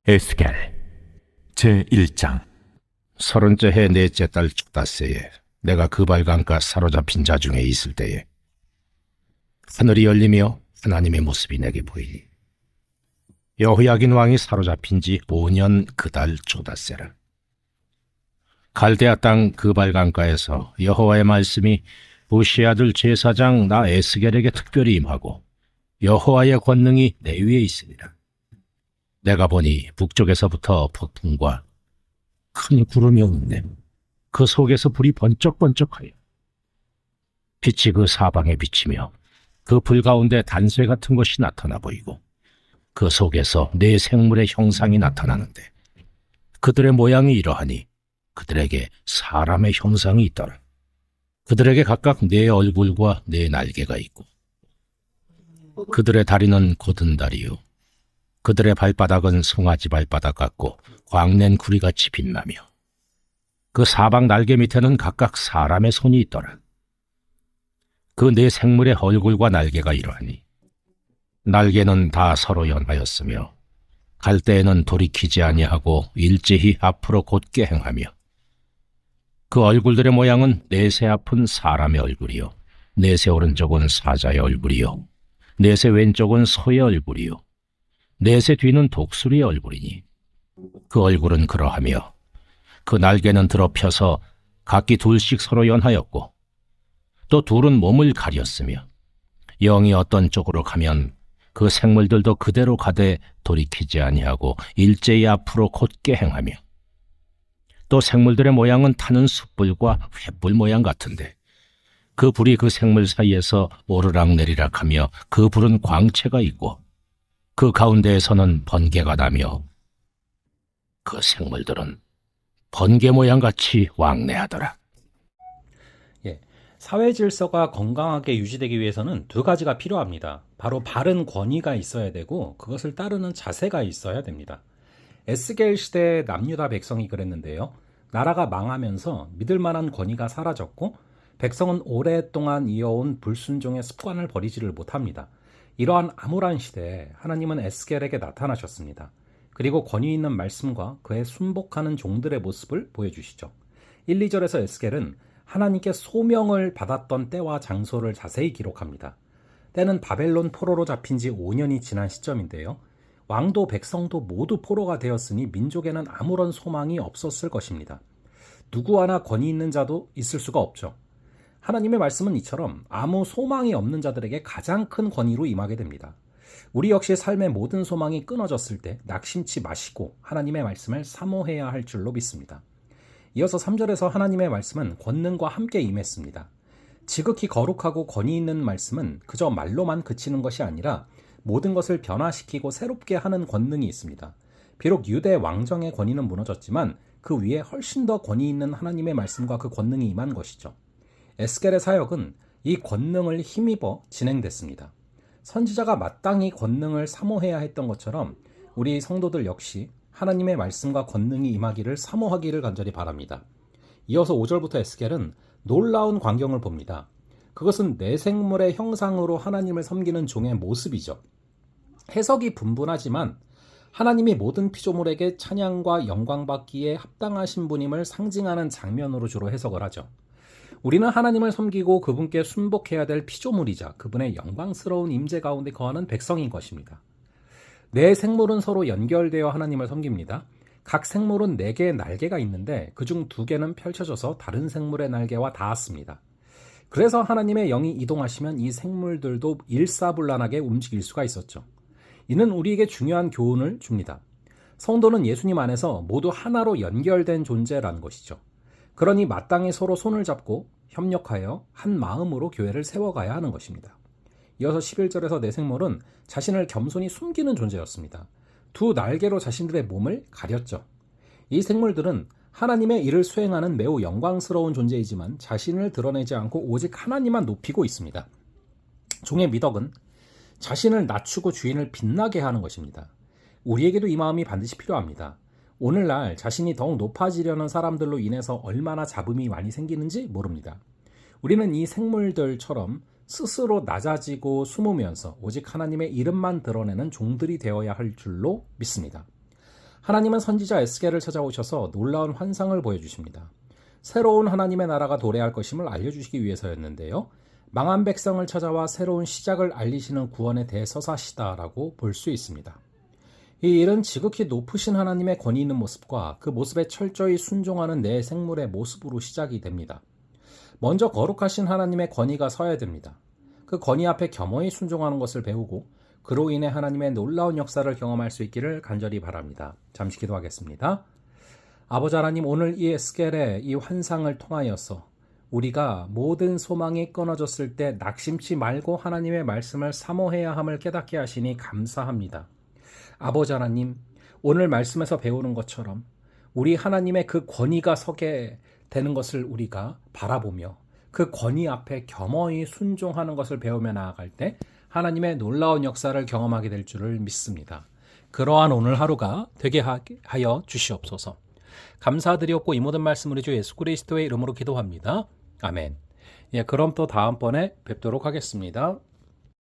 에스겔 제1장. 30째 해 넷째 달 축다새에 내가 그발강가 사로잡힌 자 중에 있을 때에 하늘이 열리며 하나님의 모습이 내게 보이니 여호야긴 왕이 사로잡힌 지 5년 그 달 초다새라. 갈대아 땅 그발강가에서 여호와의 말씀이 부시 아들 제사장 나 에스겔에게 특별히 임하고 여호와의 권능이 내 위에 있으니라. 내가 보니 북쪽에서부터 폭풍과 큰 구름이 오는데 그 속에서 불이 번쩍번쩍하여 빛이 그 사방에 비치며 그 불 가운데 단쇠 같은 것이 나타나 보이고 그 속에서 네 생물의 형상이 나타나는데 그들의 모양이 이러하니 그들에게 사람의 형상이 있더라. 그들에게 각각 네 얼굴과 네 날개가 있고 그들의 다리는 곧은 다리요 그들의 발바닥은 송아지 발바닥 같고 광낸 구리같이 빛나며 그 사방 날개 밑에는 각각 사람의 손이 있더라. 그 네 생물의 얼굴과 날개가 이러하니 날개는 다 서로 연하였으며 갈대에는 돌이키지 아니하고 일제히 앞으로 곧게 행하며 그 얼굴들의 모양은 넷의 앞은 사람의 얼굴이요 넷의 오른쪽은 사자의 얼굴이요 넷의 왼쪽은 소의 얼굴이요 넷의 뒤는 독수리의 얼굴이니 그 얼굴은 그러하며 그 날개는 드러펴서 각기 둘씩 서로 연하였고 또 둘은 몸을 가렸으며 영이 어떤 쪽으로 가면 그 생물들도 그대로 가되 돌이키지 아니하고 일제히 앞으로 곧게 행하며 또 생물들의 모양은 타는 숯불과 횃불 모양 같은데 그 불이 그 생물 사이에서 오르락내리락 하며 그 불은 광채가 있고 그 가운데에서는 번개가 나며 그 생물들은 번개 모양같이 왕래하더라. 사회 질서가 건강하게 유지되기 위해서는 두 가지가 필요합니다. 바로 바른 권위가 있어야 되고 그것을 따르는 자세가 있어야 됩니다. 에스겔 시대의 남유다 백성이 그랬는데요. 나라가 망하면서 믿을 만한 권위가 사라졌고 백성은 오랫동안 이어온 불순종의 습관을 버리지를 못합니다. 이러한 암울한 시대에 하나님은 에스겔에게 나타나셨습니다. 그리고 권위 있는 말씀과 그에 순복하는 종들의 모습을 보여주시죠. 1, 2절에서 에스겔은 하나님께 소명을 받았던 때와 장소를 자세히 기록합니다. 때는 바벨론 포로로 잡힌 지 5년이 지난 시점인데요. 왕도 백성도 모두 포로가 되었으니 민족에는 아무런 소망이 없었을 것입니다. 누구 하나 권위 있는 자도 있을 수가 없죠. 하나님의 말씀은 이처럼 아무 소망이 없는 자들에게 가장 큰 권위로 임하게 됩니다. 우리 역시 삶의 모든 소망이 끊어졌을 때 낙심치 마시고 하나님의 말씀을 사모해야 할 줄로 믿습니다. 이어서 3절에서 하나님의 말씀은 권능과 함께 임했습니다. 지극히 거룩하고 권위 있는 말씀은 그저 말로만 그치는 것이 아니라 모든 것을 변화시키고 새롭게 하는 권능이 있습니다. 비록 유대 왕정의 권위는 무너졌지만 그 위에 훨씬 더 권위 있는 하나님의 말씀과 그 권능이 임한 것이죠. 에스겔의 사역은 이 권능을 힘입어 진행됐습니다. 선지자가 마땅히 권능을 사모해야 했던 것처럼 우리 성도들 역시 하나님의 말씀과 권능이 임하기를 사모하기를 간절히 바랍니다. 이어서 5절부터 에스겔은 놀라운 광경을 봅니다. 그것은 내 생물의 형상으로 하나님을 섬기는 종의 모습이죠. 해석이 분분하지만 하나님이 모든 피조물에게 찬양과 영광받기에 합당하신 분임을 상징하는 장면으로 주로 해석을 하죠. 우리는 하나님을 섬기고 그분께 순복해야 될 피조물이자 그분의 영광스러운 임재 가운데 거하는 백성인 것입니다. 네 생물은 서로 연결되어 하나님을 섬깁니다. 각 생물은 4개의 날개가 있는데 그중 2개는 펼쳐져서 다른 생물의 날개와 닿았습니다. 그래서 하나님의 영이 이동하시면 이 생물들도 일사불란하게 움직일 수가 있었죠. 이는 우리에게 중요한 교훈을 줍니다. 성도는 예수님 안에서 모두 하나로 연결된 존재라는 것이죠. 그러니 마땅히 서로 손을 잡고 협력하여 한 마음으로 교회를 세워가야 하는 것입니다. 이어서 11절에서 네 생물은 자신을 겸손히 숨기는 존재였습니다. 2 날개로 자신들의 몸을 가렸죠. 이 생물들은 하나님의 일을 수행하는 매우 영광스러운 존재이지만 자신을 드러내지 않고 오직 하나님만 높이고 있습니다. 종의 미덕은 자신을 낮추고 주인을 빛나게 하는 것입니다. 우리에게도 이 마음이 반드시 필요합니다. 오늘날 자신이 더욱 높아지려는 사람들로 인해서 얼마나 잡음이 많이 생기는지 모릅니다. 우리는 이 생물들처럼 스스로 낮아지고 숨으면서 오직 하나님의 이름만 드러내는 종들이 되어야 할 줄로 믿습니다. 하나님은 선지자 에스겔을 찾아오셔서 놀라운 환상을 보여주십니다. 새로운 하나님의 나라가 도래할 것임을 알려주시기 위해서였는데요. 망한 백성을 찾아와 새로운 시작을 알리시는 구원의 대서사시다라고 볼 수 있습니다. 이 일은 지극히 높으신 하나님의 권위 있는 모습과 그 모습에 철저히 순종하는 내 생물의 모습으로 시작이 됩니다. 먼저 거룩하신 하나님의 권위가 서야 됩니다. 그 권위 앞에 겸허히 순종하는 것을 배우고 그로 인해 하나님의 놀라운 역사를 경험할 수 있기를 간절히 바랍니다. 잠시 기도하겠습니다. 아버지 하나님, 오늘 이 에스겔의 이 환상을 통하여서 우리가 모든 소망이 끊어졌을 때 낙심치 말고 하나님의 말씀을 사모해야 함을 깨닫게 하시니 감사합니다. 아버지 하나님, 오늘 말씀에서 배우는 것처럼 우리 하나님의 그 권위가 서게 되는 것을 우리가 바라보며 그 권위 앞에 겸허히 순종하는 것을 배우며 나아갈 때 하나님의 놀라운 역사를 경험하게 될 줄을 믿습니다. 그러한 오늘 하루가 되게 하여 주시옵소서. 감사드리옵고 이 모든 말씀 우리 주 예수 그리스도의 이름으로 기도합니다. 아멘. 예, 그럼 또 다음번에 뵙도록 하겠습니다.